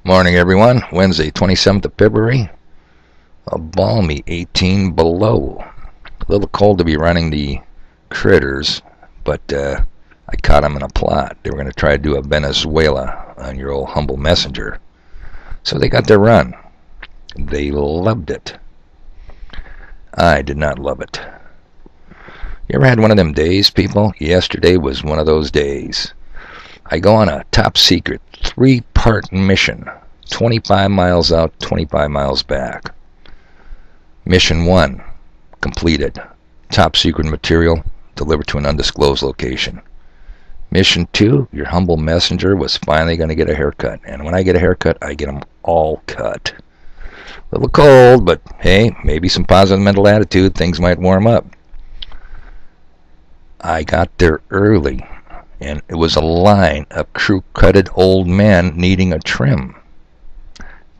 Morning, everyone. Wednesday, 27th of February. A balmy 18 below. A little cold to be running the critters, but I caught them in a plot. They were going to try to do a Venezuela on your old humble messenger. So they got their run. They loved it. I did not love it. You ever had one of them days, people? Yesterday was one of those days. I go on a top secret 3-part mission. 25 miles out, 25 miles back. Mission 1, completed. Top secret material delivered to an undisclosed location. Mission 2, your humble messenger was finally going to get a haircut. And when I get a haircut, I get them all cut. A little cold, but hey, maybe some positive mental attitude. Things might warm up. I got there early, and it was a line of crew-cutted old men needing a trim.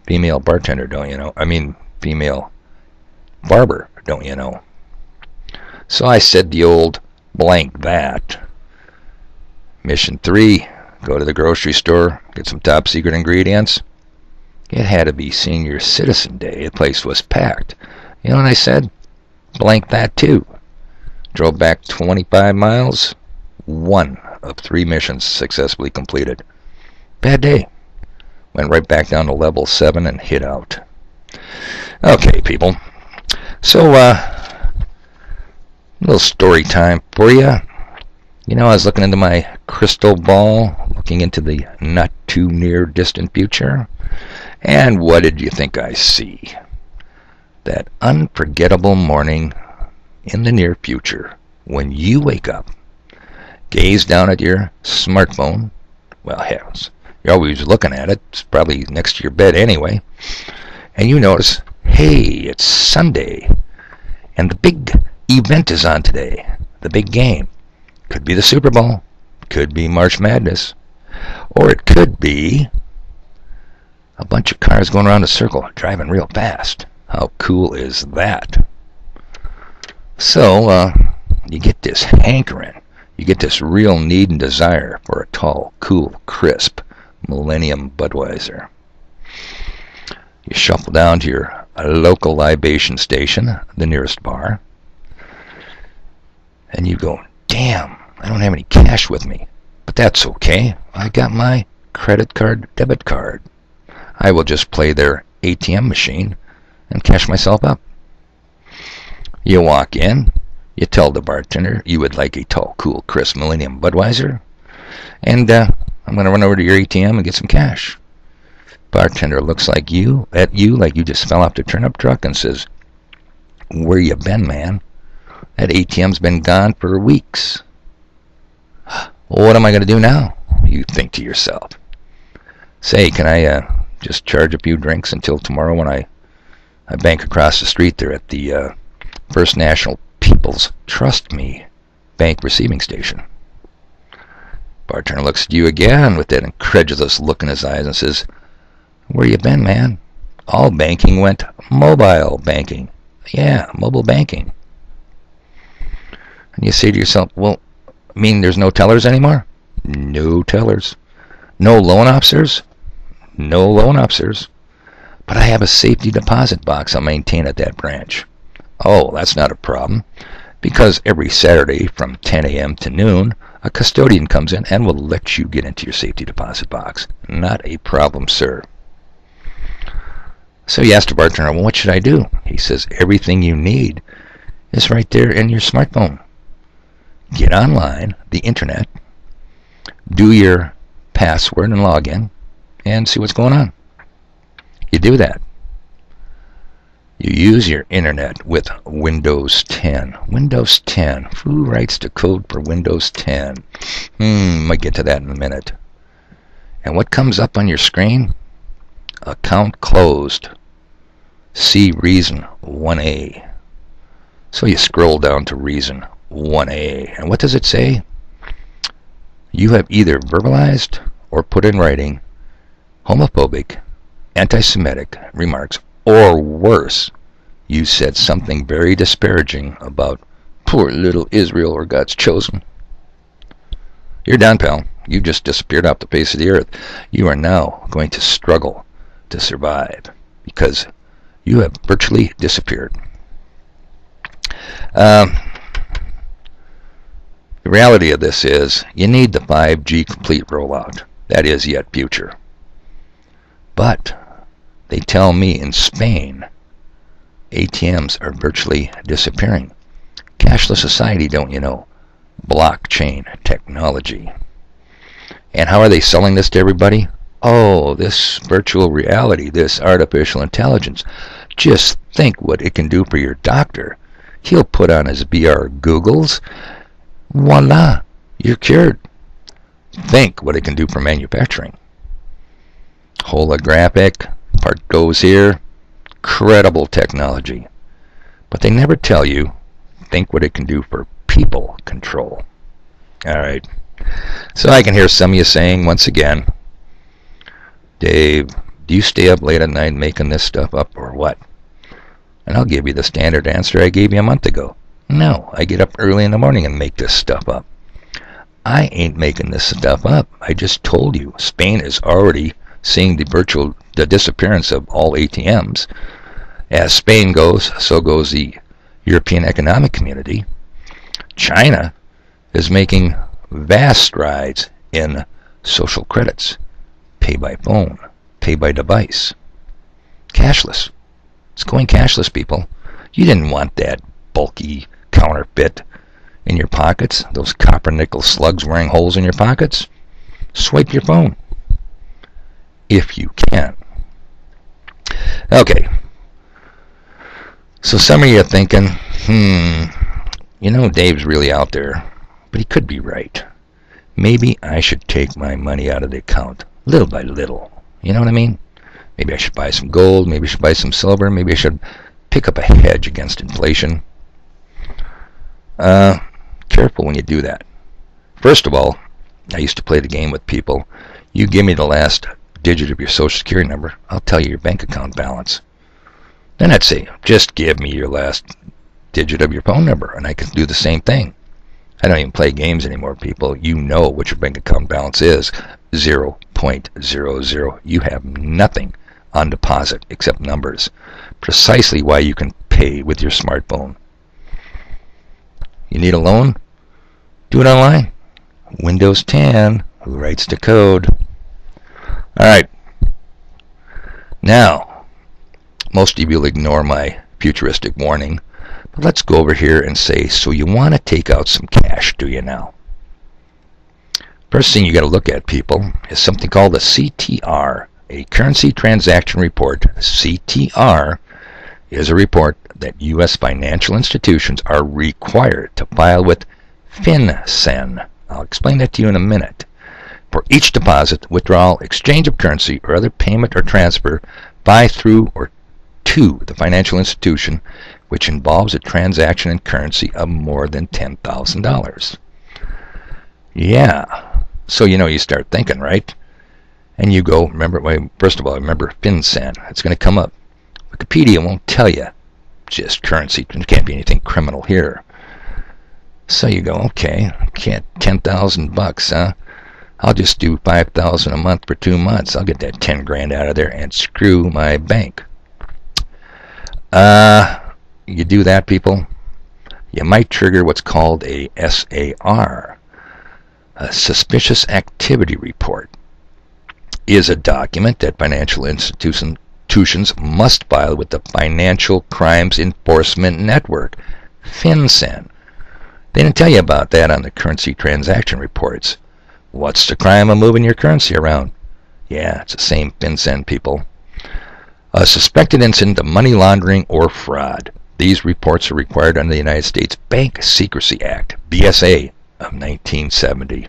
Female bartender, don't you know? I mean, female barber, don't you know? So I said the old blank that. Mission 3, go to the grocery store, get some top secret ingredients. It had to be Senior Citizen Day. The place was packed. You know what I said? Blank that too. Drove back 25 miles. 1 of 3 missions successfully completed. Bad day. Went right back down to level 7 and hit out. Okay, people. So, little story time for you. You know, I was looking into my crystal ball, looking into the not too near distant future. And what did you think I see? That unforgettable morning in the near future when you wake up, gaze down at your smartphone. Well, heavens, you're always looking at it. It's probably next to your bed anyway. And you notice, hey, it's Sunday. And the big event is on today. The big game. Could be the Super Bowl. Could be March Madness. Or it could be a bunch of cars going around a circle, driving real fast. How cool is that? So, you get this hankering. You get this real need and desire for a tall, cool, crisp Millennium Budweiser. You shuffle down to your local libation station, the nearest bar, and you go, damn, I don't have any cash with me. But that's okay. I got my credit card, debit card. I will just play their ATM machine and cash myself up. You walk in, you tell the bartender you would like a tall, cool, crisp Millennium Budweiser, and I'm going to run over to your ATM and get some cash. Bartender looks at you like you just fell off the turnip truck and says, where you been, man? That ATM's been gone for weeks. What am I going to do now? You think to yourself. Say, can I just charge a few drinks until tomorrow when I bank across the street there at the First National People's Trust Me Bank Receiving Station? Bartender looks at you again with that incredulous look in his eyes and says, where you been, man? All banking went mobile banking. Yeah, mobile banking. And you say to yourself, well, I mean there's no tellers anymore? No tellers. No loan officers? No loan officers. But I have a safety deposit box I maintain at that branch. Oh, that's not a problem, because every Saturday from 10 a.m. to noon, a custodian comes in and will let you get into your safety deposit box. Not a problem, sir. So you ask the bartender, well, what should I do? He says, everything you need is right there in your smartphone. Get online, the internet, do your password and login, and see what's going on. You do that. You use your internet with Windows 10. Windows 10. Who writes the code for Windows 10? Might get to that in a minute. And what comes up on your screen? Account closed. See reason 1A. So you scroll down to reason 1A. And what does it say? You have either verbalized or put in writing homophobic, anti-Semitic remarks, or worse, you said something very disparaging about poor little Israel or God's chosen. You're done, pal. You just disappeared off the face of the earth. You are now going to struggle to survive because you have virtually disappeared. The reality of this is you need the 5G complete rollout. That is yet future. But they tell me in Spain, ATMs are virtually disappearing. Cashless society, don't you know? Blockchain technology. And how are they selling this to everybody? Oh, this virtual reality, this artificial intelligence. Just think what it can do for your doctor. He'll put on his VR goggles. Voila, you're cured. Think what it can do for manufacturing. Holographic, part goes here. Credible technology. But they never tell you, think what it can do for people control. Alright. So I can hear some of you saying once again, Dave, do you stay up late at night making this stuff up or what? And I'll give you the standard answer I gave you a month ago. No, I get up early in the morning and make this stuff up. I ain't making this stuff up. I just told you Spain is already seeing the disappearance of all ATMs. As Spain goes, so goes the European Economic Community. China is making vast strides in social credits. Pay by phone, pay by device. Cashless. It's going cashless, people. You didn't want that bulky counterfeit in your pockets, those copper nickel slugs wearing holes in your pockets. Swipe your phone. If you can. Okay. So some of you are thinking, you know Dave's really out there, but he could be right. Maybe I should take my money out of the account, little by little. You know what I mean? Maybe I should buy some gold, maybe I should buy some silver, maybe I should pick up a hedge against inflation. Careful when you do that. First of all, I used to play the game with people. You give me the last digit of your social security number, I'll tell you your bank account balance. Then I'd say, just give me your last digit of your phone number, and I can do the same thing. I don't even play games anymore, people. You know what your bank account balance is. 0.00. You have nothing on deposit except numbers. Precisely why you can pay with your smartphone. You need a loan? Do it online. Windows 10. Who writes the code? Alright. Now, most of you will ignore my futuristic warning. But let's go over here and say, so you want to take out some cash, do you now? First thing you got to look at, people, is something called a CTR, a Currency Transaction Report. CTR is a report that U.S. financial institutions are required to file with FinCEN. I'll explain that to you in a minute. For each deposit, withdrawal, exchange of currency, or other payment or transfer by, through, or to the financial institution, which involves a transaction in currency of more than $10,000. Yeah. So, you start thinking, right? And you go, first of all, remember FinCEN. It's going to come up. Wikipedia won't tell you. Just currency. There can't be anything criminal here. So you go, okay, can't $10,000, huh? I'll just do $5,000 a month for 2 months. I'll get that 10 grand out of there and screw my bank. You do that, people, you might trigger what's called a SAR, a Suspicious Activity Report. Is a document that financial institutions must file with the Financial Crimes Enforcement Network, FinCEN. They didn't tell you about that on the currency transaction reports. What's the crime of moving your currency around? Yeah, it's the same FinCEN, people. A suspected incident of money laundering or fraud. These reports are required under the United States Bank Secrecy Act, BSA, of 1970.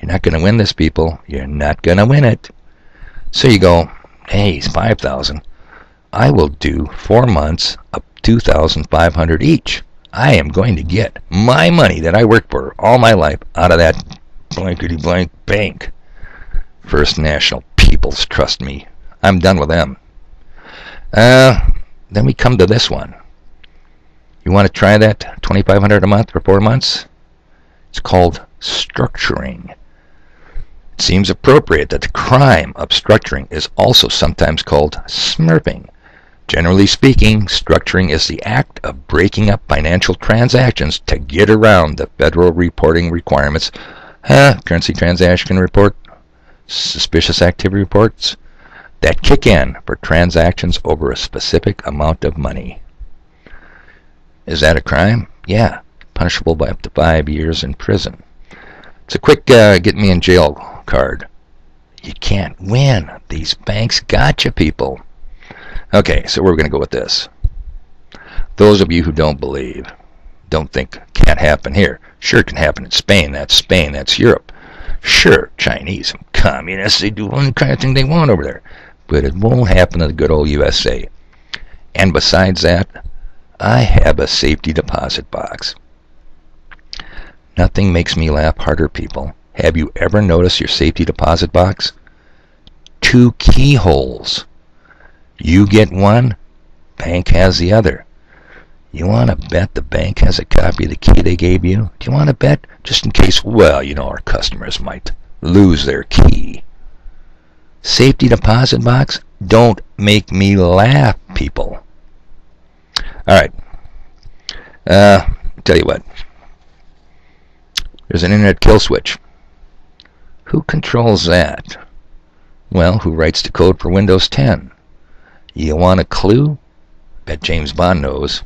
You're not going to win this, people. You're not going to win it. So you go, hey, it's $5,000. I will do 4 months of $2,500 each. I am going to get my money that I worked for all my life out of that blankety-blank bank. First National Peoples, trust me. I'm done with them. Then we come to this one. You want to try that $2,500 a month for 4 months? It's called structuring. It seems appropriate that the crime of structuring is also sometimes called smurfing. Generally speaking, structuring is the act of breaking up financial transactions to get around the federal reporting requirements. Currency transaction report, suspicious activity reports that kick in for transactions over a specific amount of money. Is that a crime? Yeah, punishable by up to 5 years in prison. It's a quick get me in jail card. You can't win. These banks gotcha, people. Okay, so we're going to go with this. Those of you who don't believe, don't think can't happen here. Sure, it can happen in Spain. That's Europe. Sure, Chinese and communists, they do any kind of thing they want over there. But it won't happen in the good old USA. And besides that, I have a safety deposit box. Nothing makes me laugh harder, people. Have you ever noticed your safety deposit box? 2 keyholes. You get one, bank has the other. You want to bet the bank has a copy of the key they gave you? Do you want to bet? Just in case, well, you know, our customers might lose their key. Safety deposit box? Don't make me laugh, people. Alright. Tell you what. There's an internet kill switch. Who controls that? Well, who writes the code for Windows 10? You want a clue? Bet James Bond knows.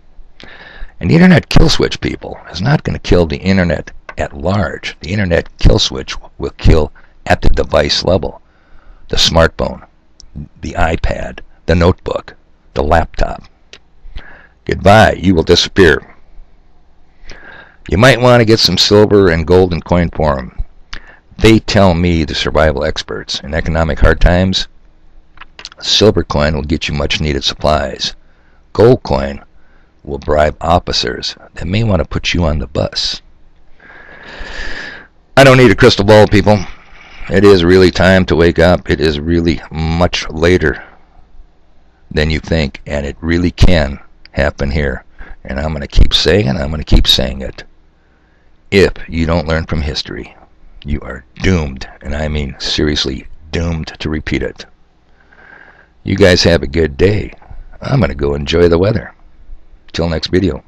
An internet kill switch, people, is not going to kill the internet at large. The internet kill switch will kill at the device level. The smartphone, the iPad, the notebook, the laptop. Goodbye, you will disappear. You might want to get some silver and gold in coin form. They tell me, the survival experts, in economic hard times, silver coin will get you much needed supplies. Gold coin will bribe officers that may want to put you on the bus. I don't need a crystal ball, people. It is really time to wake up. It is really much later than you think, and it really can happen here. And I'm going to keep saying it, I'm going to keep saying it. If you don't learn from history, you are doomed, and I mean seriously doomed to repeat it. You guys have a good day. I'm going to go enjoy the weather. Till next video.